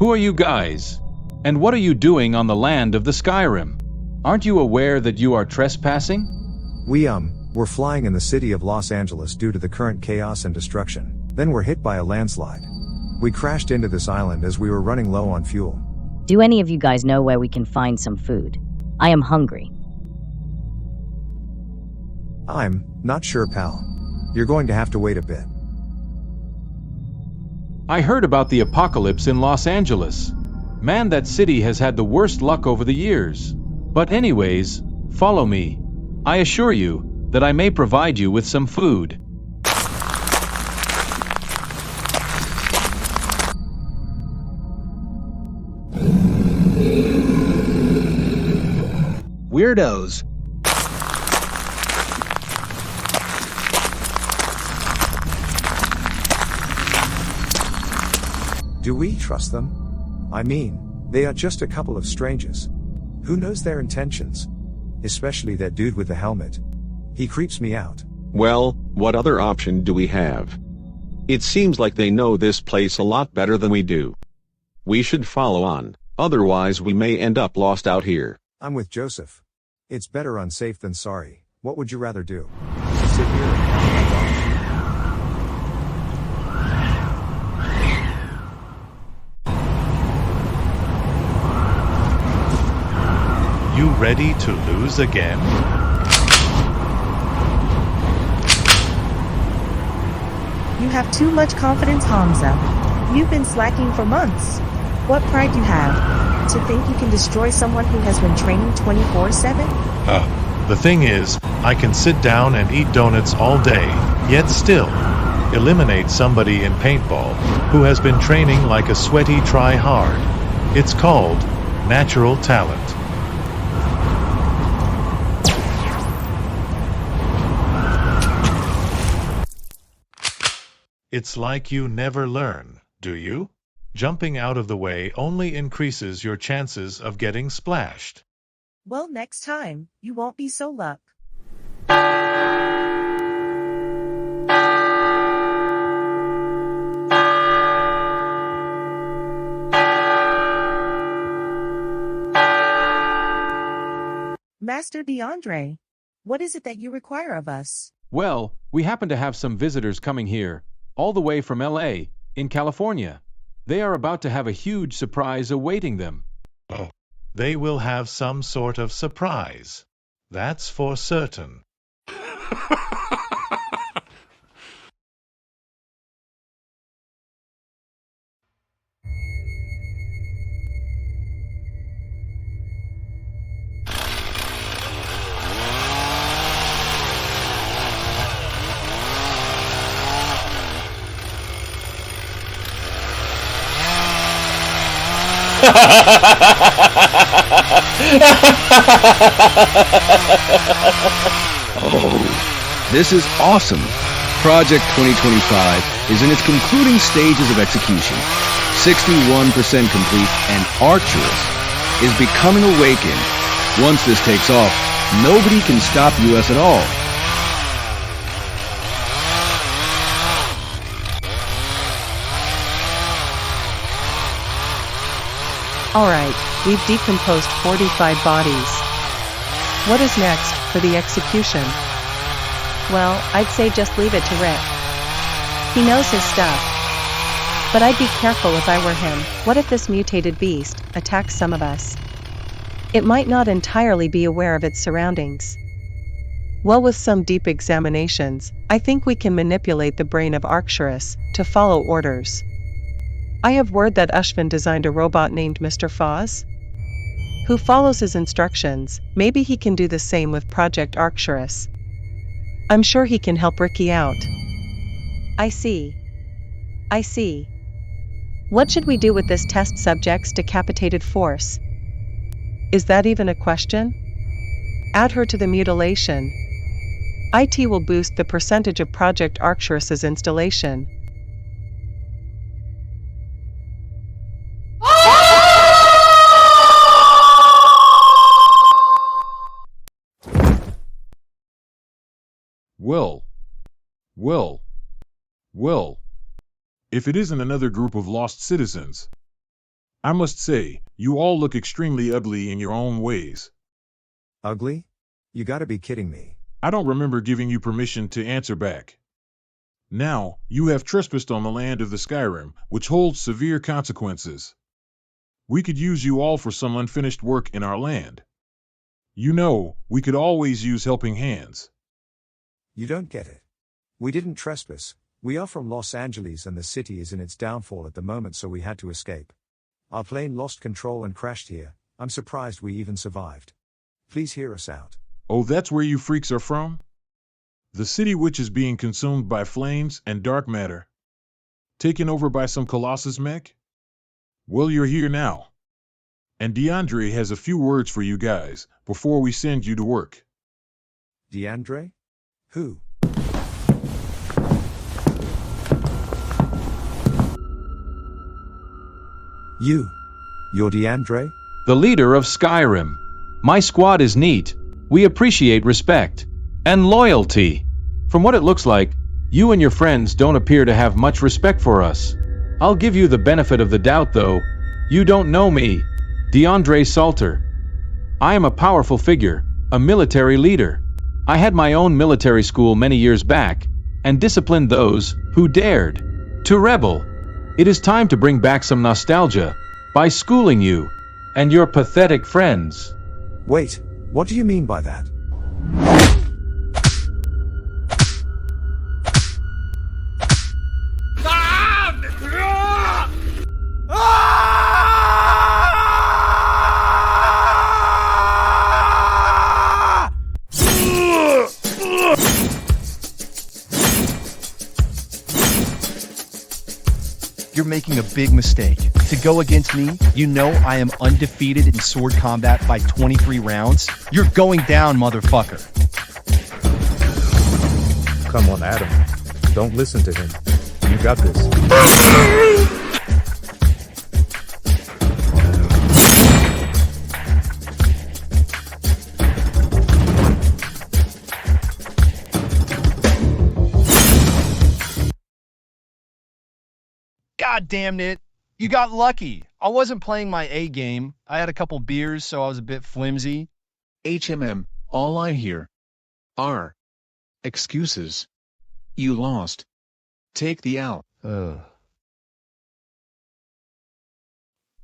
Who are you guys? And what are you doing on the land of the Skyrim? Aren't you aware that you are trespassing? We're flying in the city of Los Angeles due to the current chaos and destruction. Then we're hit by a landslide. We crashed into this island as we were running low on fuel. Do any of you guys know where we can find some food? I am hungry. I'm not sure, pal. You're going to have to wait a bit. I heard about the apocalypse in Los Angeles. Man, that city has had the worst luck over the years. But anyways, follow me. I assure you that I may provide you with some food. Weirdos. Do we trust them? I mean, they are just a couple of strangers. Who knows their intentions? Especially that dude with the helmet. He creeps me out. Well, what other option do we have? It seems like they know this place a lot better than we do. We should follow on, otherwise we may end up lost out here. I'm with Joseph. It's better unsafe than sorry. What would you rather do? Sit here and count my dollars? You ready to lose again? You have too much confidence, Hamza. You've been slacking for months. What pride you have to think you can destroy someone who has been training 24/7? The thing is, I can sit down and eat donuts all day, yet still eliminate somebody in paintball who has been training like a sweaty try-hard. It's called natural talent. It's like you never learn, do you? Jumping out of the way only increases your chances of getting splashed. Well, next time, you won't be so luck. Master DeAndre, what is it that you require of us? Well, we happen to have some visitors coming here, all the way from LA, in California. They are about to have a huge surprise awaiting them. Oh, they will have some sort of surprise. That's for certain. Oh, this is awesome. Project 2025 is in its concluding stages of execution. 61% complete, and Arcturus is becoming awakened. Once this takes off, nobody can stop us at all. Alright, we've decomposed 45 bodies. What is next for the execution? Well, I'd say just leave it to Rick. He knows his stuff. But I'd be careful if I were him. What if this mutated beast attacks some of us? It might not entirely be aware of its surroundings. Well, with some deep examinations, I think we can manipulate the brain of Arcturus to follow orders. I have word that Ushvin designed a robot named Mr. Foz, who follows his instructions. Maybe he can do the same with Project Arcturus. I'm sure he can help Ricky out. I see. What should we do with this test subject's decapitated force? Is that even a question? Add her to the mutilation. IT will boost the percentage of Project Arcturus's installation. Well, if it isn't another group of lost citizens. I must say, you all look extremely ugly in your own ways. Ugly? You gotta be kidding me. I don't remember giving you permission to answer back. Now, you have trespassed on the land of the Skyrim, which holds severe consequences. We could use you all for some unfinished work in our land. You know, we could always use helping hands. You don't get it. We didn't trespass. We are from Los Angeles and the city is in its downfall at the moment, so we had to escape. Our plane lost control and crashed here. I'm surprised we even survived. Please hear us out. Oh, that's where you freaks are from? The city which is being consumed by flames and dark matter? Taken over by some Colossus mech? Well, you're here now. And DeAndre has a few words for you guys, before we send you to work. DeAndre? Who? You're DeAndre? The leader of Skyrim. My squad is neat. We appreciate respect and loyalty. From what it looks like, you and your friends don't appear to have much respect for us. I'll give you the benefit of the doubt though. You don't know me, DeAndre Salter. I am a powerful figure, a military leader. I had my own military school many years back, and disciplined those who dared to rebel. It is time to bring back some nostalgia by schooling you and your pathetic friends. Wait, what do you mean by that? You're making a big mistake. To go against me, you know I am undefeated in sword combat by 23 rounds. You're going down, motherfucker. Come on, Adam. Don't listen to him. You got this. God damn it. You got lucky. I wasn't playing my A game. I had a couple beers, so I was a bit flimsy. All I hear are excuses. You lost. Take the L.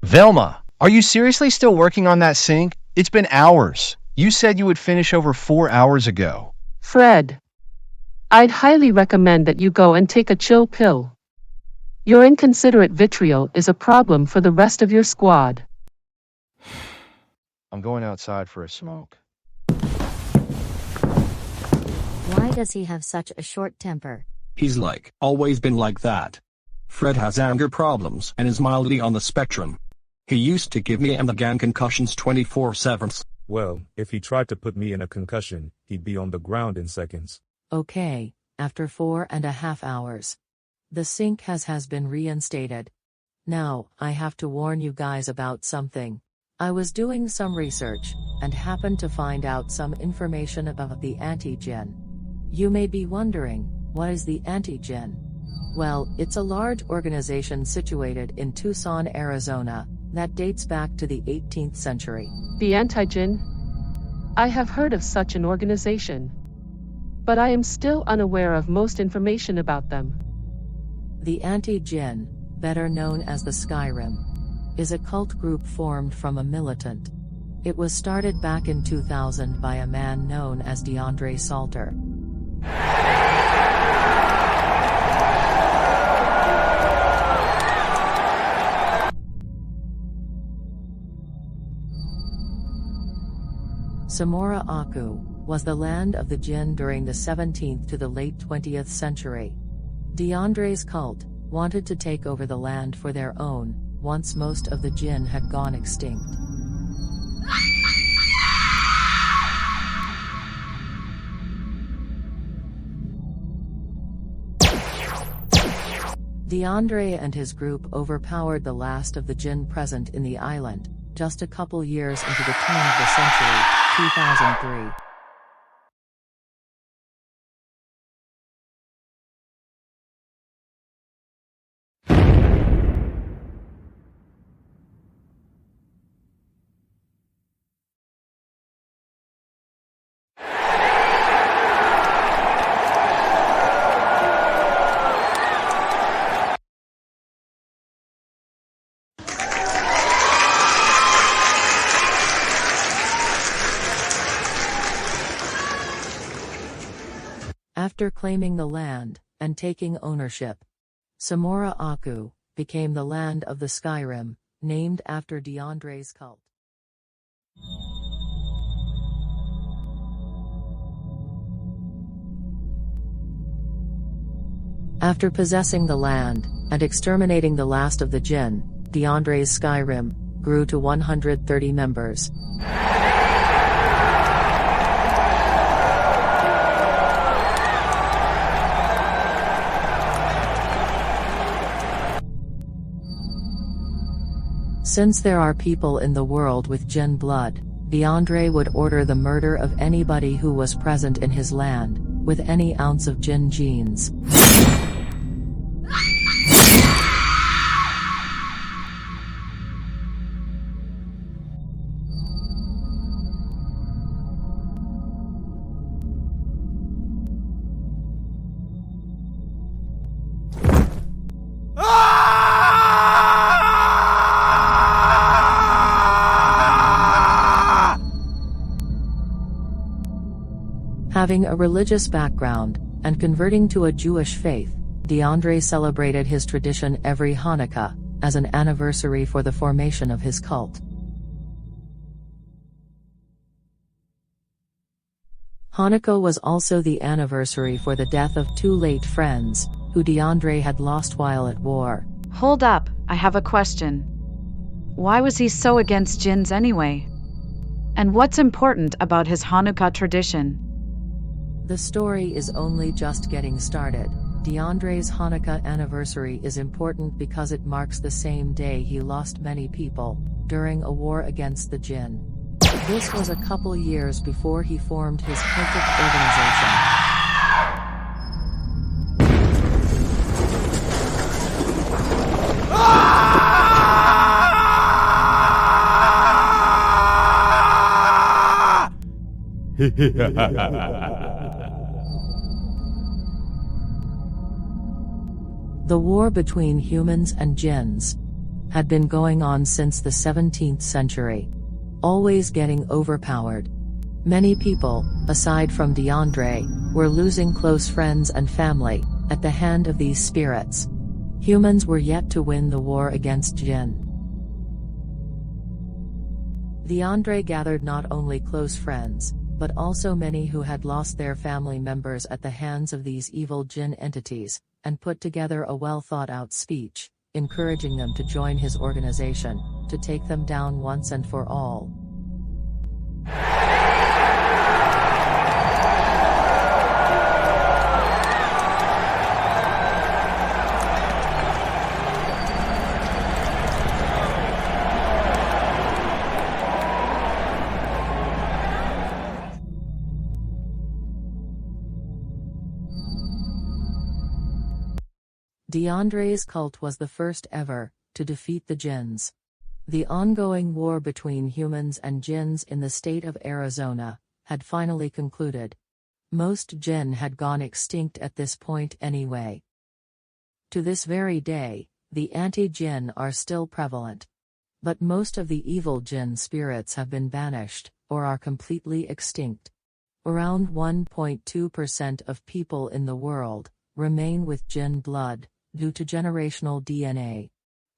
Velma, are you seriously still working on that sink? It's been hours. You said you would finish over 4 hours ago. Fred, I'd highly recommend that you go and take a chill pill. Your inconsiderate vitriol is a problem for the rest of your squad. I'm going outside for a smoke. Why does he have such a short temper? He's always been like that. Fred has anger problems and is mildly on the spectrum. He used to give me and the gang concussions 24/7. Well, if he tried to put me in a concussion, he'd be on the ground in seconds. Okay, after 4.5 hours. The sink has been reinstated. Now, I have to warn you guys about something. I was doing some research, and happened to find out some information about the anti-Jinn. You may be wondering, what is the anti-Jinn? Well, it's a large organization situated in Tucson, Arizona, that dates back to the 18th century. The anti-Jinn? I have heard of such an organization. But I am still unaware of most information about them. The anti-Jinn, better known as the Skyrim, is a cult group formed from a militant. It was started back in 2000 by a man known as DeAndre Salter. Samora Aku was the land of the Jinn during the 17th to the late 20th century. DeAndre's cult wanted to take over the land for their own, once most of the Jinn had gone extinct. DeAndre and his group overpowered the last of the Jinn present in the island, just a couple years into the turn of the century, 2003. After claiming the land and taking ownership, Samora Aku became the land of the Skyrim, named after DeAndre's cult. After possessing the land and exterminating the last of the Jinn, DeAndre's Skyrim grew to 130 members. Since there are people in the world with Jinn blood, DeAndre would order the murder of anybody who was present in his land, with any ounce of Jinn genes. Having a religious background, and converting to a Jewish faith, DeAndre celebrated his tradition every Hanukkah, as an anniversary for the formation of his cult. Hanukkah was also the anniversary for the death of two late friends, who DeAndre had lost while at war. Hold up, I have a question. Why was he so against jinns anyway? And what's important about his Hanukkah tradition? The story is only just getting started. DeAndre's Hanukkah anniversary is important because it marks the same day he lost many people, during a war against the Jinn. This was a couple years before he formed his cultic organization. The war between humans and jinns had been going on since the 17th century, always getting overpowered. Many people, aside from DeAndre, were losing close friends and family at the hand of these spirits. Humans were yet to win the war against Jinn. DeAndre gathered not only close friends, but also many who had lost their family members at the hands of these evil Jinn entities, and put together a well-thought-out speech, encouraging them to join his organization, to take them down once and for all. DeAndre's cult was the first ever to defeat the jinns. The ongoing war between humans and jinns in the state of Arizona had finally concluded. Most jinn had gone extinct at this point anyway. To this very day, the anti-jinn are still prevalent. But most of the evil jinn spirits have been banished, or are completely extinct. Around 1.2% of people in the world remain with jinn blood, due to generational DNA.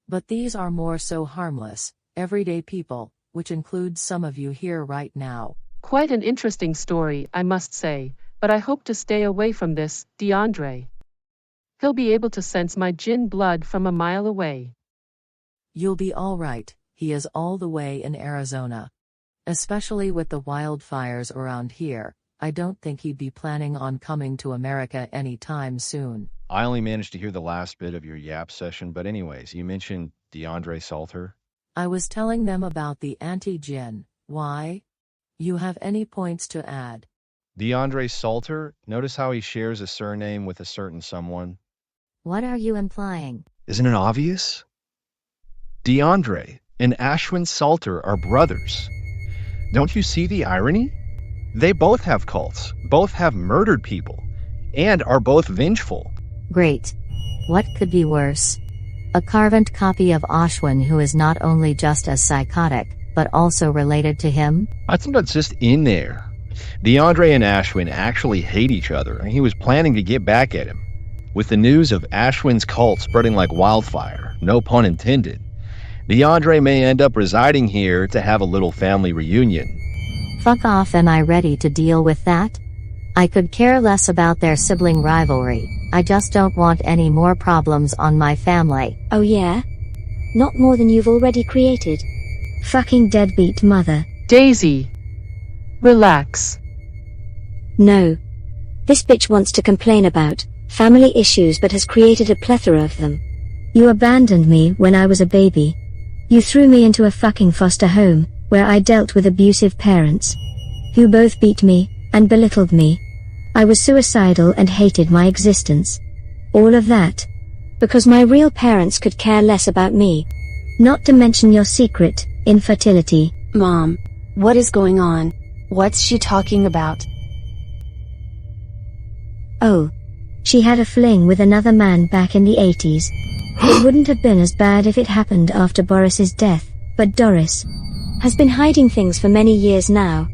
But these are more so harmless, everyday people, which includes some of you here right now. Quite an interesting story, I must say, but I hope to stay away from this, DeAndre. He'll be able to sense my jinn blood from a mile away. You'll be all right, he is all the way in Arizona. Especially with the wildfires around here, I don't think he'd be planning on coming to America anytime soon. I only managed to hear the last bit of your yap session, but anyways, you mentioned DeAndre Salter. I was telling them about the anti-jinn. Why? You have any points to add? DeAndre Salter? Notice how he shares a surname with a certain someone? What are you implying? Isn't it obvious? DeAndre and Ashwin Salter are brothers. Don't you see the irony? They both have cults, both have murdered people, and are both vengeful. Great. What could be worse? A carbon copy of Ashwin who is not only just as psychotic, but also related to him? I think that's just in there. DeAndre and Ashwin actually hate each other, and he was planning to get back at him. With the news of Ashwin's cult spreading like wildfire, no pun intended, DeAndre may end up residing here to have a little family reunion. Fuck off, am I ready to deal with that? I could care less about their sibling rivalry, I just don't want any more problems on my family. Oh yeah? Not more than you've already created. Fucking deadbeat mother. Daisy. Relax. No. This bitch wants to complain about family issues but has created a plethora of them. You abandoned me when I was a baby. You threw me into a fucking foster home, where I dealt with abusive parents, who both beat me and belittled me. I was suicidal and hated my existence. All of that because my real parents could care less about me. Not to mention your secret infertility. Mom, what is going on? What's she talking about? Oh. She had a fling with another man back in the 80s. It wouldn't have been as bad if it happened after Boris's death, but Doris has been hiding things for many years now.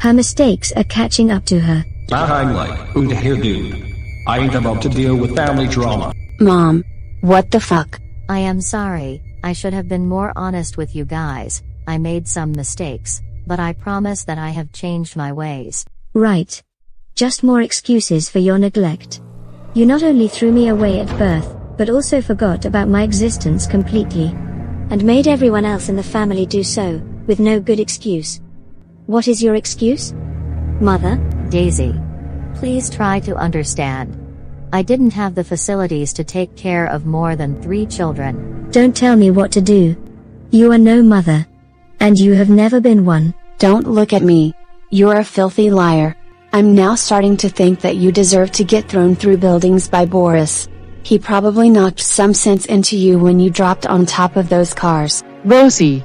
Her mistakes are catching up to her. I'm like, und here dude. I ain't about to deal with family drama. Mom, what the fuck? I am sorry, I should have been more honest with you guys. I made some mistakes, but I promise that I have changed my ways. Right. Just more excuses for your neglect. You not only threw me away at birth, but also forgot about my existence completely. And made everyone else in the family do so, with no good excuse. What is your excuse? Mother? Daisy. Please try to understand. I didn't have the facilities to take care of more than 3 children. Don't tell me what to do. You are no mother. And you have never been one. Don't look at me. You're a filthy liar. I'm now starting to think that you deserve to get thrown through buildings by Boris. He probably knocked some sense into you when you dropped on top of those cars. Rosie.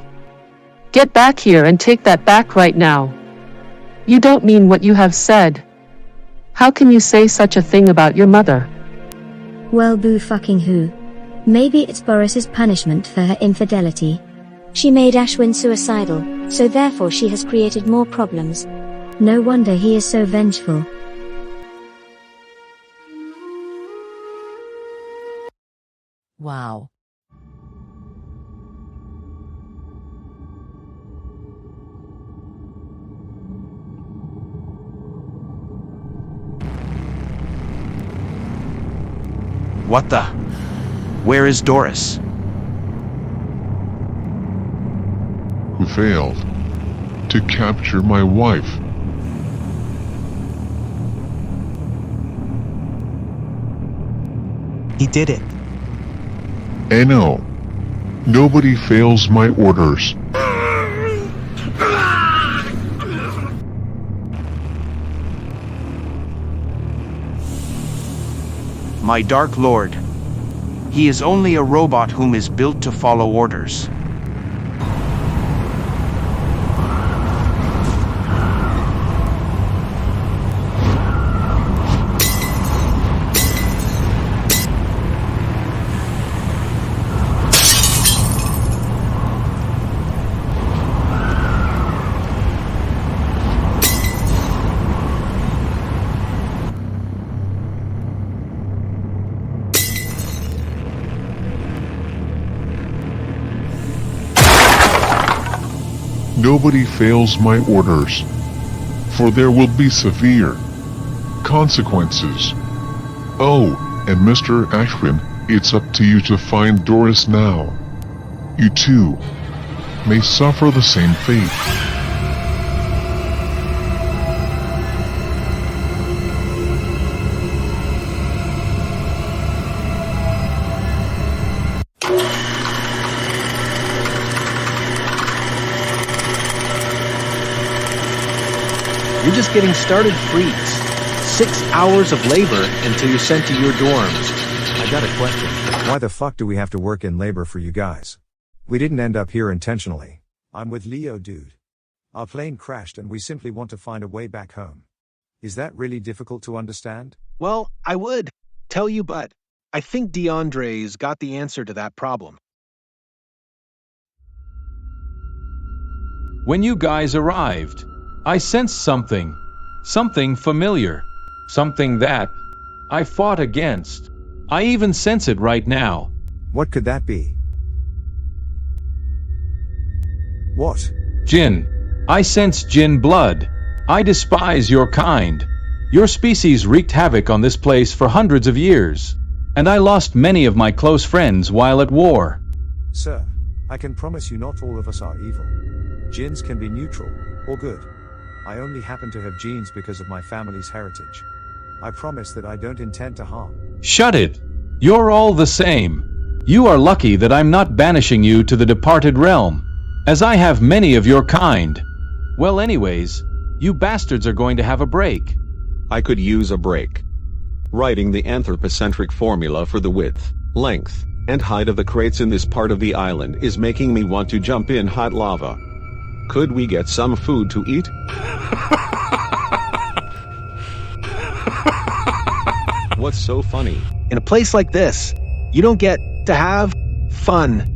Get back here and take that back right now. You don't mean what you have said. How can you say such a thing about your mother? Well, boo fucking who. Maybe it's Boris's punishment for her infidelity. She made Ashwin suicidal, so therefore she has created more problems. No wonder he is so vengeful. Wow. What the? Where is Doris? Who failed to capture my wife. He did it. I know. Nobody fails my orders. My Dark Lord. He is only a robot whom is built to follow orders. Nobody fails my orders, for there will be severe consequences. Oh, and Mr. Ashwin, it's up to you to find Doris now. You too may suffer the same fate. You're just getting started, freaks. 6 hours of labor until you're sent to your dorms. I got a question. Why the fuck do we have to work in labor for you guys? We didn't end up here intentionally. I'm with Leo, dude. Our plane crashed and we simply want to find a way back home. Is that really difficult to understand? Well, I would tell you, but I think DeAndre's got the answer to that problem. When you guys arrived, I sensed something. Something familiar. Something that I fought against. I even sense it right now. What could that be? What? Jinn. I sense Jinn blood. I despise your kind. Your species wreaked havoc on this place for hundreds of years. And I lost many of my close friends while at war. Sir, I can promise you not all of us are evil. Jinns can be neutral, or good. I only happen to have genes because of my family's heritage. I promise that I don't intend to harm. Shut it! You're all the same. You are lucky that I'm not banishing you to the departed realm, as I have many of your kind. Well anyways, you bastards are going to have a break. I could use a break. Writing the anthropocentric formula for the width, length, and height of the crates in this part of the island is making me want to jump in hot lava. Could we get some food to eat? What's so funny? In a place like this, you don't get to have fun.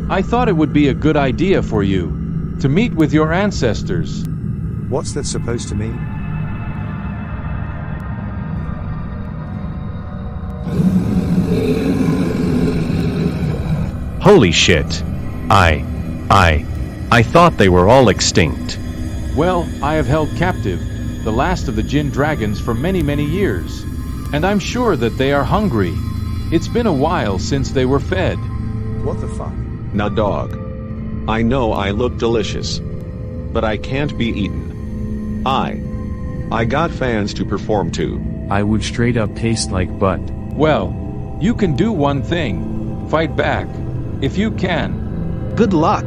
I thought it would be a good idea for you to meet with your ancestors. What's that supposed to mean? Holy shit. I thought they were all extinct. Well, I have held captive the last of the Jinn dragons for many years, and I'm sure that they are hungry. It's been a while since they were fed. What the fuck? Now dog. I know I look delicious, but I can't be eaten. I got fans to perform to. I would straight up taste like butt. Well, you can do one thing. Fight back. If you can. Good luck.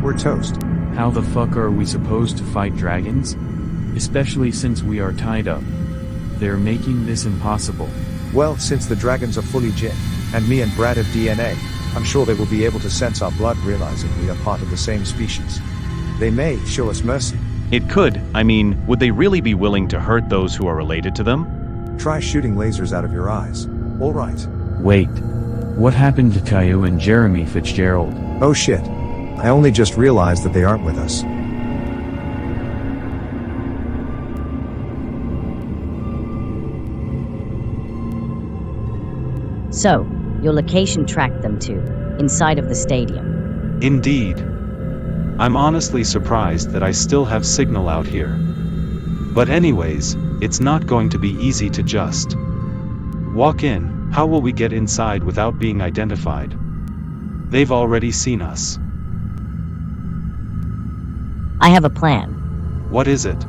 We're toast. How the fuck are we supposed to fight dragons? Especially since we are tied up. They're making this impossible. Well, since the dragons are fully Jinn, and me and Brad have DNA, I'm sure they will be able to sense our blood, realizing we are part of the same species. They may show us mercy. It could. I mean, would they really be willing to hurt those who are related to them? Try shooting lasers out of your eyes. All right. Wait. What happened to Caillou and Jeremy Fitzgerald? Oh shit. I only just realized that they aren't with us. So, your location tracked them to, inside of the stadium. Indeed. I'm honestly surprised that I still have signal out here. But anyways, it's not going to be easy to just walk in. How will we get inside without being identified? They've already seen us. I have a plan. What is it?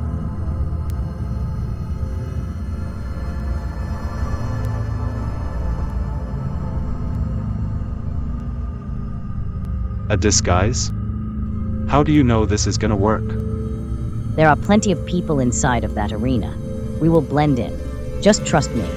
A disguise? How do you know this is gonna work? There are plenty of people inside of that arena. We will blend in. Just trust me.